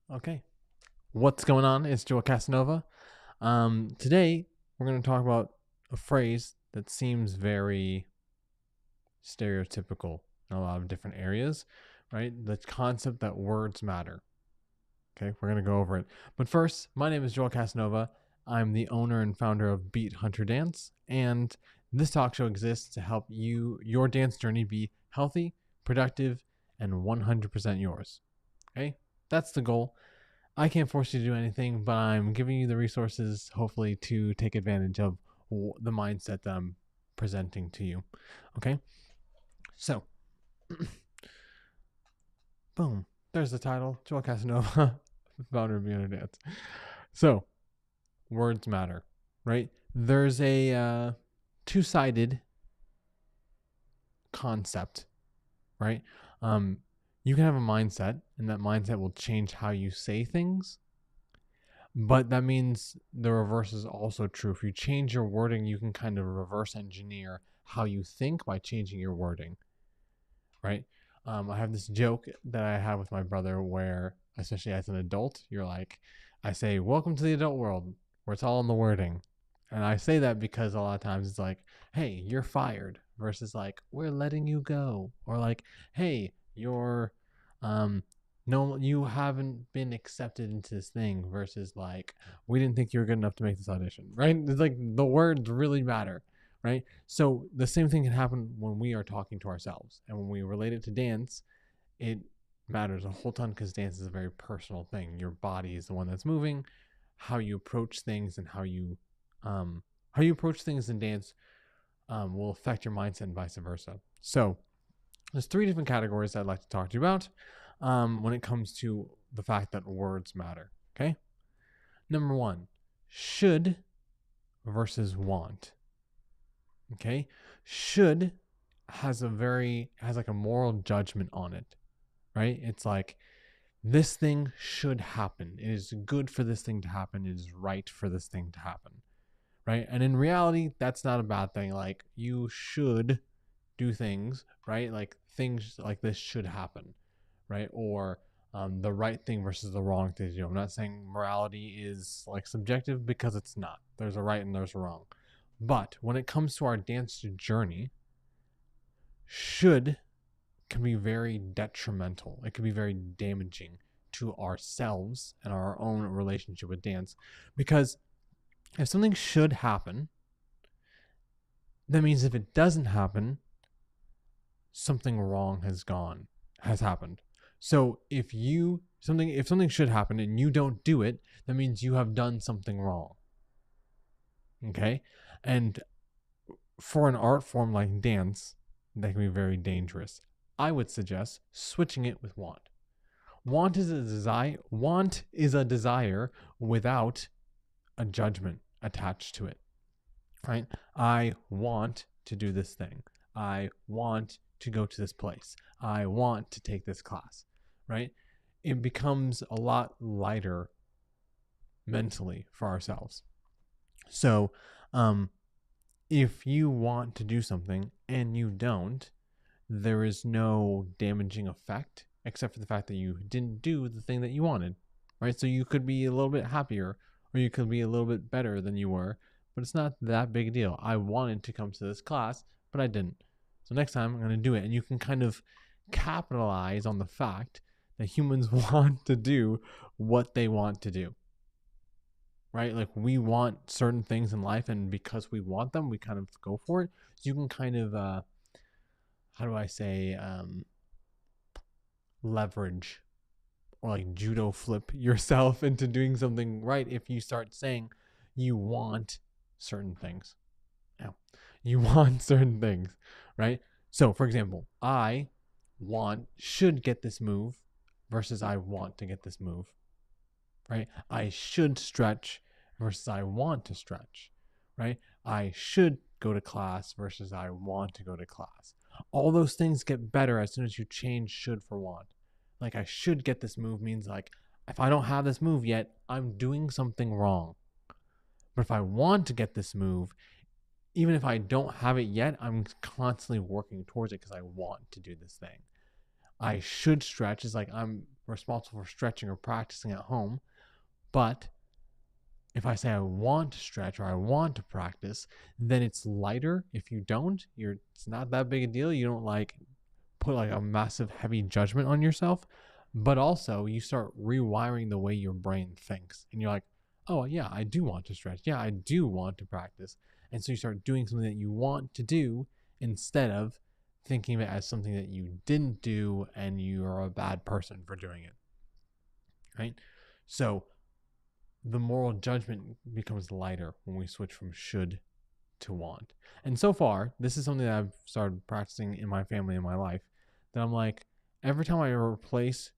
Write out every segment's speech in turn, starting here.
Okay. What's going on? It's Joel Casanova. Today, we're going to talk about a phrase that seems very stereotypical in a lot of different areas, right? The concept that words matter. Okay, we're going to go over it. But first, my name is Joel Casanova. I'm the owner and founder of Beat Hunter Dance, and this talk show exists to help your dance journey be healthy, productive, and 100% yours. Okay, that's the goal. I can't force you to do anything, but I'm giving you the resources, hopefully, to take advantage of the mindset that I'm presenting to you. Okay? So, boom. There's the title Joel Casanova, founder of Beginner Dance. So, words matter, right? There's a two-sided concept, right? You can have a mindset, and that mindset will change how you say things. But that means the reverse is also true. If you change your wording, you can kind of reverse engineer how you think by changing your wording, right? I have this joke that I have with my brother where, especially as an adult, I say, welcome to the adult world, where it's all in the wording. And I say that because a lot of times it's like, hey, you're fired, versus like, we're letting you go. Or like, hey, you're no, you haven't been accepted into this thing, versus like, we didn't think you were good enough to make this audition, right? It's like the words really matter, right? So the same thing can happen when we are talking to ourselves, and when we relate it to dance, it matters a whole ton because dance is a very personal thing. Your body is the one that's moving. How you approach things and how you approach things in dance will affect your mindset and vice versa. So there's three different categories I'd like to talk to you about when it comes to the fact that words matter. Okay. Number one, should versus want. Okay. Should has like a moral judgment on it, right? It's like, this thing should happen. It is good for this thing to happen. It is right for this thing to happen, right? And in reality, that's not a bad thing. Like, you should do things, right? Like, things like this should happen, right? Or the right thing versus the wrong thing to do. I'm not saying morality is like subjective, because it's not. There's a right and there's a wrong. But when it comes to our dance journey, should can be very detrimental. It can be very damaging to ourselves and our own relationship with dance. Because if something should happen, that means if it doesn't happen, something wrong has happened. So if something should happen and you don't do it, that means you have done something wrong. Okay? And for an art form like dance, that can be very dangerous. I would suggest switching it with want. Want is a desire without a judgment attached to it. Right? I want to do this thing. I want to go to this place. I want to take this class. Right? It becomes a lot lighter mentally for ourselves. So, if you want to do something and you don't, there is no damaging effect except for the fact that you didn't do the thing that you wanted, right? So you could be a little bit happier, or you could be a little bit better than you were, but it's not that big a deal. I wanted to come to this class, but I didn't. So next time I'm going to do it. And you can kind of capitalize on the fact that humans want to do what they want to do, right? Like, we want certain things in life, and because we want them, we kind of go for it. So you can kind of, how do I say, leverage or like judo flip yourself into doing something right if you start saying you want certain things. Now, you want certain things, right? So, for example, I should get this move versus I want to get this move, right? I should stretch versus I want to stretch, right? I should go to class versus I want to go to class. All those things get better as soon as you change should for want. Like, I should get this move means like, if I don't have this move yet, I'm doing something wrong. But if I want to get this move, even if I don't have it yet, I'm constantly working towards it because I want to do this thing. I should stretch is like I'm responsible for stretching or practicing at home. But if I say I want to stretch or I want to practice, then it's lighter. If you don't, it's not that big a deal. You don't like put like a massive heavy judgment on yourself, but also you start rewiring the way your brain thinks. And you're like, oh yeah, I do want to stretch. Yeah, I do want to practice. And so you start doing something that you want to do instead of thinking of it as something that you didn't do and you are a bad person for doing it. Right? So the moral judgment becomes lighter when we switch from should to want. And so far, this is something that I've started practicing in my family and my life, that I'm like, every time I replace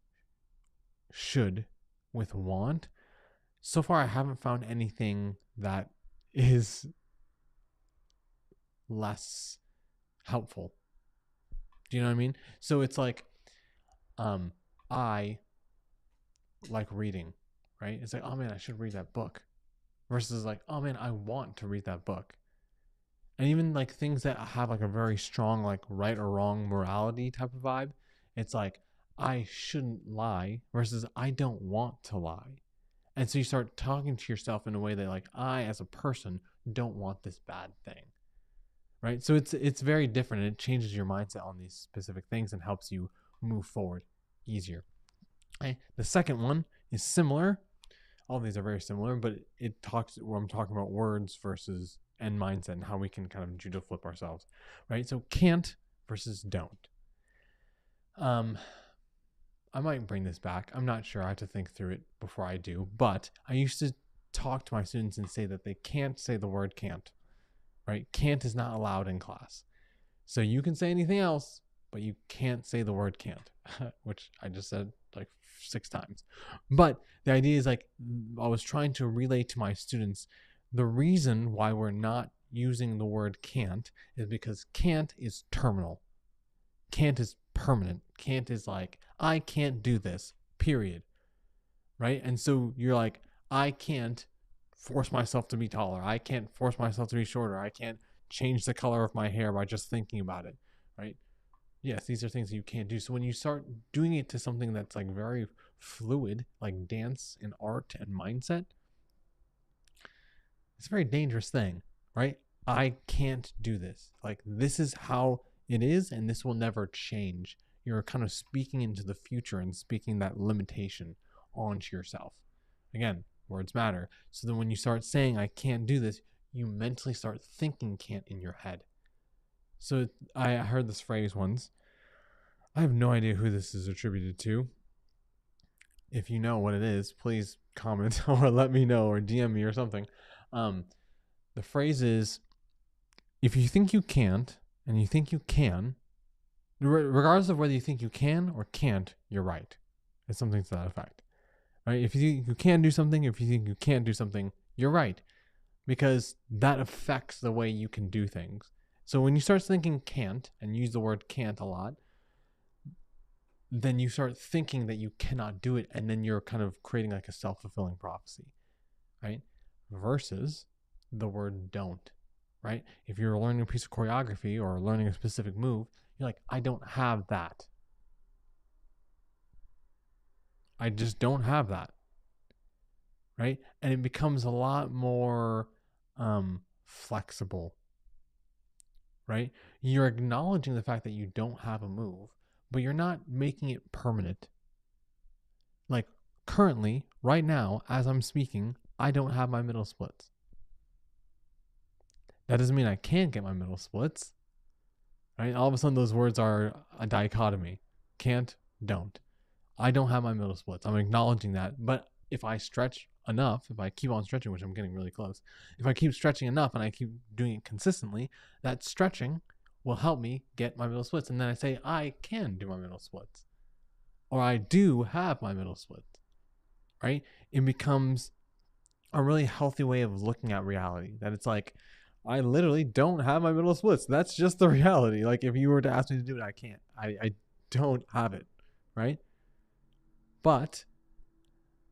should with want, so far I haven't found anything that is less helpful. Do you know what I mean? So it's like, I like reading, right? It's like, oh man, I should read that book. Versus like, oh man, I want to read that book. And even like things that have like a very strong like right or wrong morality type of vibe, it's like I shouldn't lie versus I don't want to lie. And so you start talking to yourself in a way that like I as a person don't want this bad thing. Right? So it's very different, and it changes your mindset on these specific things and helps you move forward easier. Okay? The second one is similar. All these are very similar, but it talks where I'm talking about words versus and mindset and how we can kind of judo flip ourselves, right? So can't versus don't. I might bring this back. I'm not sure. I have to think through it before I do. But I used to talk to my students and say that they can't say the word can't, right? Can't is not allowed in class. So you can say anything else, but you can't say the word can't, which I just said like 6 times. But the idea is like, I was trying to relay to my students the reason why we're not using the word can't is because can't is terminal. Can't is permanent. Can't is like, I can't do this, period. Right? And so you're like, I can't force myself to be taller. I can't force myself to be shorter. I can't change the color of my hair by just thinking about it. Right? Yes, these are things that you can't do. So when you start doing it to something that's like very fluid, like dance and art and mindset, it's a very dangerous thing, right? I can't do this. Like, this is how it is, and this will never change. You're kind of speaking into the future and speaking that limitation onto yourself. Again, words matter. So then when you start saying, I can't do this, you mentally start thinking can't in your head. So I heard this phrase once. I have no idea who this is attributed to. If you know what it is, please comment or let me know or DM me or something. The phrase is, if you think you can't and you think you can, regardless of whether you think you can or can't, you're right. It's something to that effect. Right? If you think you can do something, if you think you can't do something, you're right. Because that affects the way you can do things. So when you start thinking can't and use the word can't a lot, then you start thinking that you cannot do it, and then you're kind of creating like a self-fulfilling prophecy, right? Versus the word don't, right? If you're learning a piece of choreography or learning a specific move, you're like, I don't have that. I just don't have that, right? And it becomes a lot more flexible, right? You're acknowledging the fact that you don't have a move, but you're not making it permanent. Like currently, right now, as I'm speaking, I don't have my middle splits. That doesn't mean I can't get my middle splits, right? All of a sudden, those words are a dichotomy. Can't, don't. I don't have my middle splits. I'm acknowledging that. But if I stretch enough, if I keep on stretching, which I'm getting really close, if I keep stretching enough and I keep doing it consistently, that stretching will help me get my middle splits. And then I say, I can do my middle splits. Or I do have my middle splits, right? It becomes a really healthy way of looking at reality. That it's like, I literally don't have my middle splits. That's just the reality. Like if you were to ask me to do it, I can't. I don't have it, right? But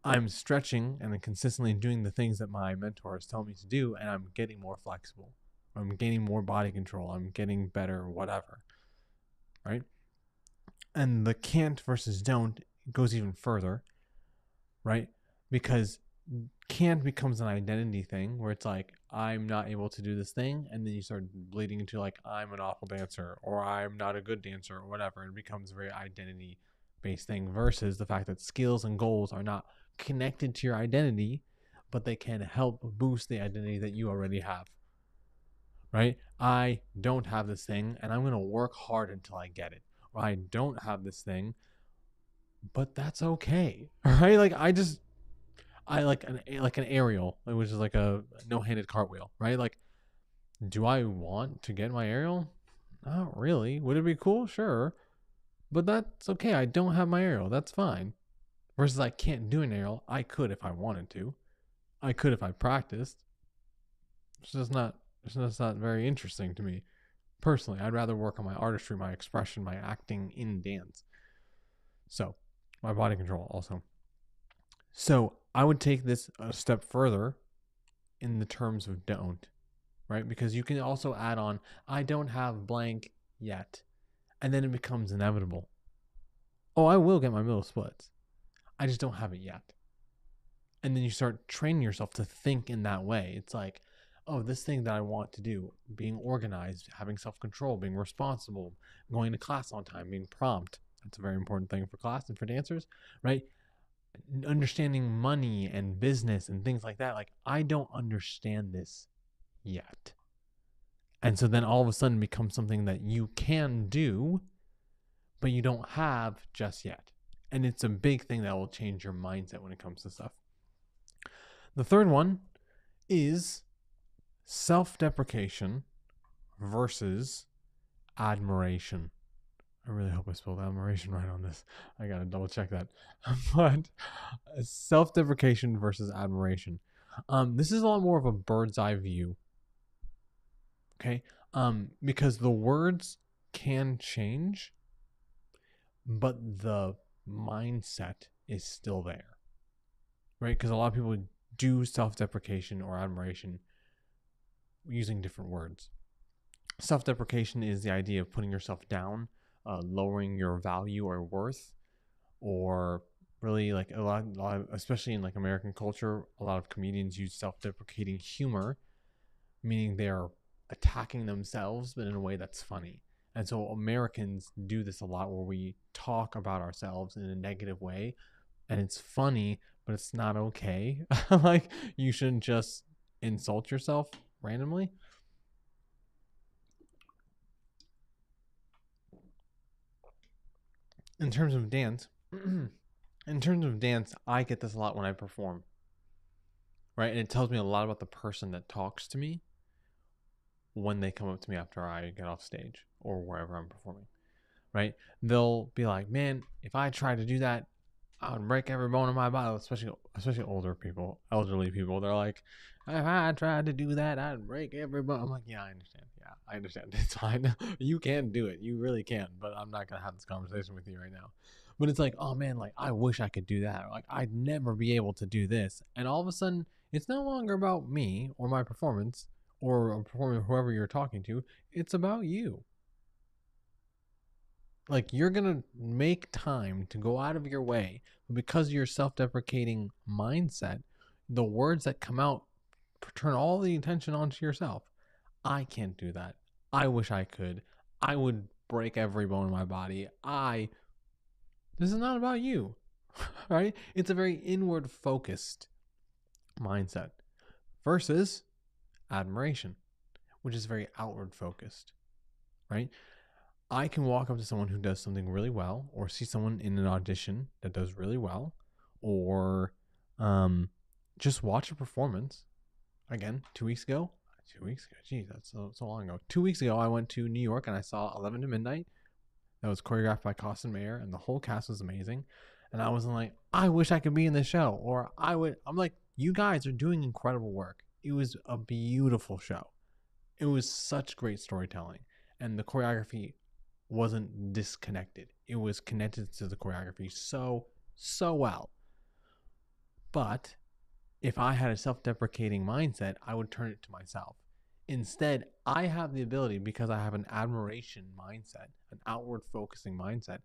I'm stretching and then consistently doing the things that my mentors tell me to do, and I'm getting more flexible. I'm gaining more body control. I'm getting better, whatever, right? And the can't versus don't goes even further, right? Because can't becomes an identity thing where it's like, I'm not able to do this thing. And then you start bleeding into like, I'm an awful dancer or I'm not a good dancer or whatever. It becomes a very identity based thing versus the fact that skills and goals are not connected to your identity, but they can help boost the identity that you already have, right? I don't have this thing and I'm going to work hard until I get it. Or I don't have this thing, but that's okay, right? Like I like an aerial, which is like a no-handed cartwheel, right? Like, do I want to get my aerial? Not really. Would it be cool? Sure. But that's okay. I don't have my aerial. That's fine. Versus I can't do an aerial. I could if I wanted to. I could if I practiced. It's just not very interesting to me. Personally, I'd rather work on my artistry, my expression, my acting in dance. So, my body control also. So, I would take this a step further in the terms of don't, right? Because you can also add on, I don't have blank yet. And then it becomes inevitable. Oh, I will get my middle splits. I just don't have it yet. And then you start training yourself to think in that way. It's like, oh, this thing that I want to do, being organized, having self-control, being responsible, going to class on time, being prompt. That's a very important thing for class and for dancers, right? Understanding money and business and things like that. Like, I don't understand this yet. And so then all of a sudden it becomes something that you can do, but you don't have just yet. And it's a big thing that will change your mindset when it comes to stuff. The third one is self-deprecation versus admiration. I really hope I spelled admiration right on this. I gotta double check that. But self-deprecation versus admiration. This is a lot more of a bird's eye view. Okay? Because the words can change, but the mindset is still there. Right? Because a lot of people do self-deprecation or admiration using different words. Self-deprecation is the idea of putting yourself down, lowering your value or worth, or really like a lot, especially in like American culture, a lot of comedians use self-deprecating humor, meaning they're attacking themselves, but in a way that's funny. And so Americans do this a lot where we talk about ourselves in a negative way, and it's funny, but it's not okay. Like, you shouldn't just insult yourself randomly. In terms of dance, I get this a lot when I perform, right? And it tells me a lot about the person that talks to me when they come up to me after I get off stage or wherever I'm performing, right? They'll be like, man, if I tried to do that, I would break every bone in my body, especially older people, elderly people. They're like, if I tried to do that, I'd break every bone. I'm like, yeah, I understand. Yeah, I understand. It's fine. You can do it. You really can. But I'm not gonna have this conversation with you right now. But it's like, oh man, like I wish I could do that. Or like I'd never be able to do this. And all of a sudden, it's no longer about me or my performance or performing whoever you're talking to. It's about you. Like, you're gonna make time to go out of your way, but because of your self-deprecating mindset, the words that come out turn all the attention onto yourself. I can't do that. I wish I could. I would break every bone in my body. This is not about you. Right? It's a very inward focused mindset versus admiration, which is very outward focused, right? I can walk up to someone who does something really well, or see someone in an audition that does really well, or just watch a performance. Again, 2 weeks ago, geez, that's so long ago. 2 weeks ago, I went to New York and I saw 11 to Midnight. That was choreographed by Costin Mayer, and the whole cast was amazing. And I was like, I wish I could be in this show, or I'm like, you guys are doing incredible work. It was a beautiful show. It was such great storytelling, and the choreography wasn't disconnected. It was connected to the choreography so well. But if I had a self-deprecating mindset, I would turn it to myself. Instead, I have the ability, because I have an admiration mindset, an outward focusing mindset,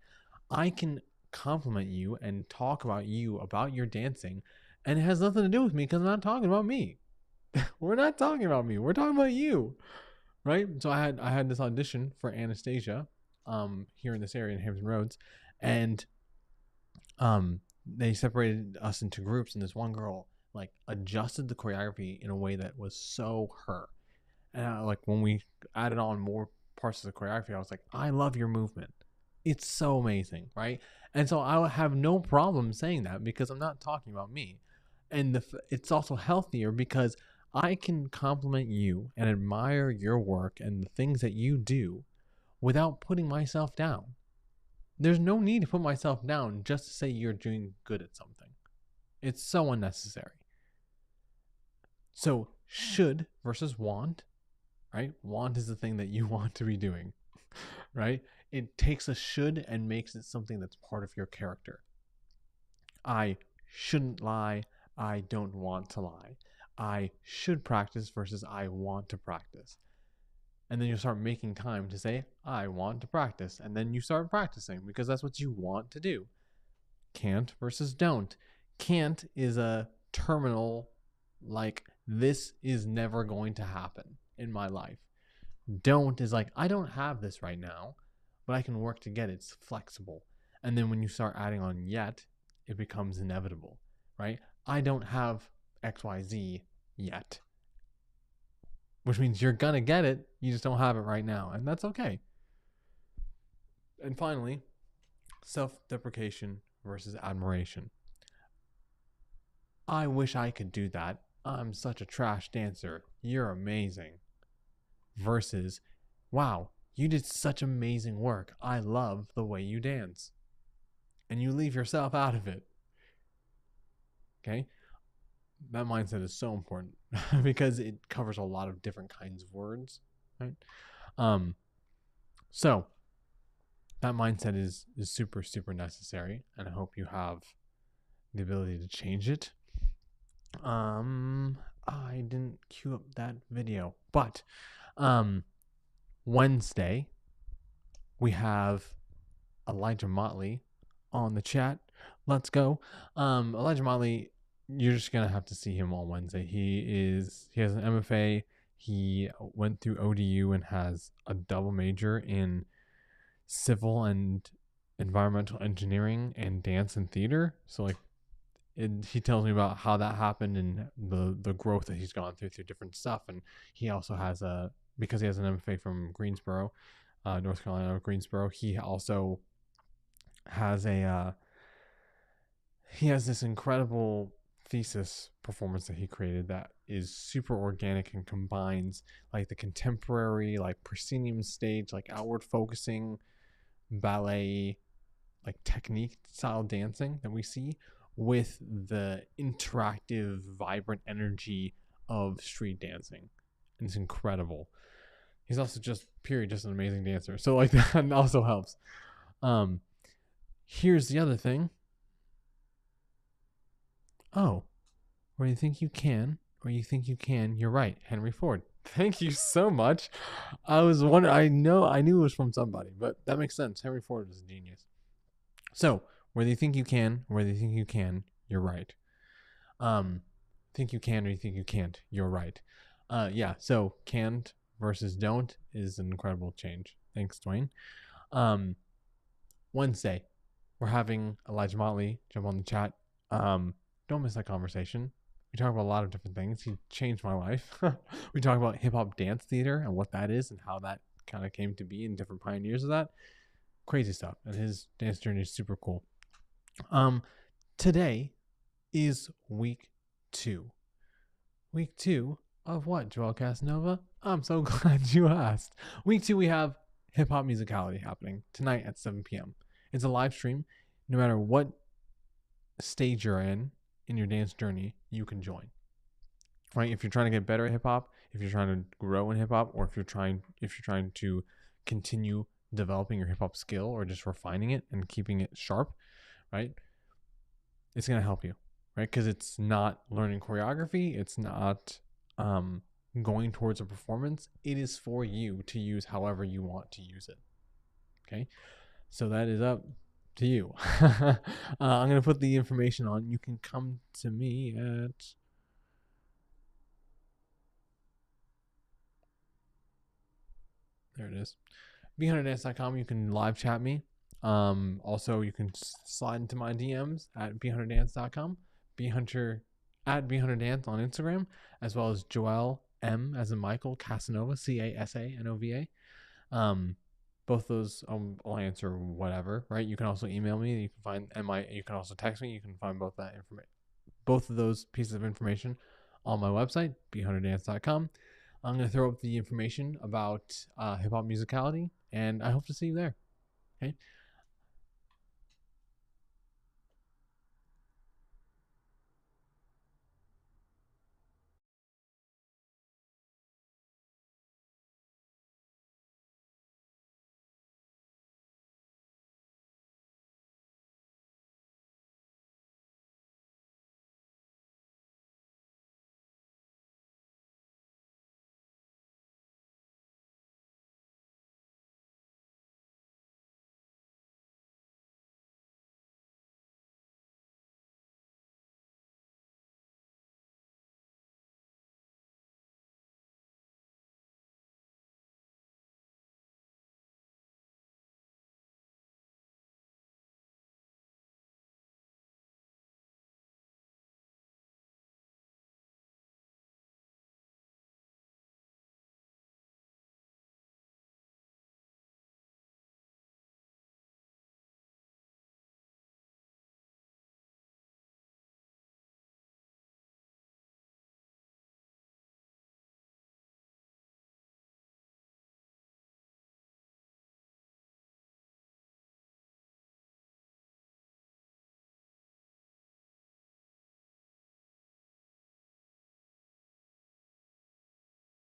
I can compliment you and talk about you, about your dancing, and it has nothing to do with me because I'm not talking about me. We're not talking about me. We're talking about you, right? So I had this audition for Anastasia, here in this area in Hampton Roads, and they separated us into groups, and this one girl like adjusted the choreography in a way that was so her. And like when we added on more parts of the choreography, I was like, I love your movement. It's so amazing, right? And so I have no problem saying that because I'm not talking about me. And it's also healthier because I can compliment you and admire your work and the things that you do without putting myself down. There's no need to put myself down just to say you're doing good at something. It's so unnecessary. So, should versus want, right? Want is the thing that you want to be doing, right? It takes a should and makes it something that's part of your character. I shouldn't lie. I don't want to lie. I should practice versus I want to practice. And then you start making time to say, I want to practice. And then you start practicing because that's what you want to do. Can't versus don't. Can't is a terminal, like, this is never going to happen in my life. Don't is like, I don't have this right now, but I can work to get it. It's flexible. And then when you start adding on yet, it becomes inevitable, right? I don't have XYZ yet, which means you're going to get it. You just don't have it right now. And that's okay. And finally, self-deprecation versus admiration. I wish I could do that. I'm such a trash dancer. You're amazing. Versus, wow, you did such amazing work. I love the way you dance. And you leave yourself out of it. Okay? That mindset is so important because it covers a lot of different kinds of words, right? So that mindset is super, super necessary, and I hope you have the ability to change it. I didn't queue up that video, but Wednesday we have Elijah Motley on the chat. Let's go. Elijah Motley, you're just gonna have to see him on Wednesday. He has an MFA. He went through ODU and has a double major in civil and environmental engineering and dance and theater. So like, he tells me about how that happened and the growth that he's gone through different stuff. And he also has because he has an MFA from Greensboro, North Carolina, Greensboro. He also has he has this incredible thesis performance that he created that is super organic and combines like the contemporary, like proscenium stage, like outward focusing ballet, like technique style dancing that we see with the interactive, vibrant energy of street dancing. And it's incredible. He's also just an amazing dancer. So like that also helps. Here's the other thing. Oh, where you think you can, you're right. Henry Ford. Thank you so much. I was wondering, I knew it was from somebody, but that makes sense. Henry Ford was a genius. So, whether you think you can, you're right. Think you can or you think you can't, you're right. Yeah, so can't versus don't is an incredible change. Thanks, Dwayne. Wednesday, we're having Elijah Motley jump on the chat. Don't miss that conversation. We talk about a lot of different things. He changed my life. We talk about hip hop dance theater and what that is and how that kind of came to be and different pioneers of that. Crazy stuff. And his dance journey is super cool. Today is week 2. Week 2 of what, Joel Casanova? I'm so glad you asked. Week 2, we have Hip Hop Musicality happening tonight at 7 p.m. It's a live stream. No matter what stage you're in your dance journey, you can join. Right? If you're trying to get better at hip hop, if you're trying to grow in hip hop, or if you're trying to continue developing your hip hop skill or just refining it and keeping it sharp, right? It's going to help you, right? Because it's not learning choreography. It's not going towards a performance. It is for you to use however you want to use it. Okay. So that is up to you. I'm going to put the information on. You can come to me at... There it is. bhundredance.com. You can live chat me. Also, you can slide into my DMs at bhundredance.com. bhunter at bhundredance on Instagram, as well as Joel M as in Michael Casanova, Casanova. Both those I'll answer whatever, right? You can also email me. You can find you can also text me. You can find both that information, both of those pieces of information on my website, bhundredance.com. I'm going to throw up the information about hip hop musicality, and I hope to see you there. Okay.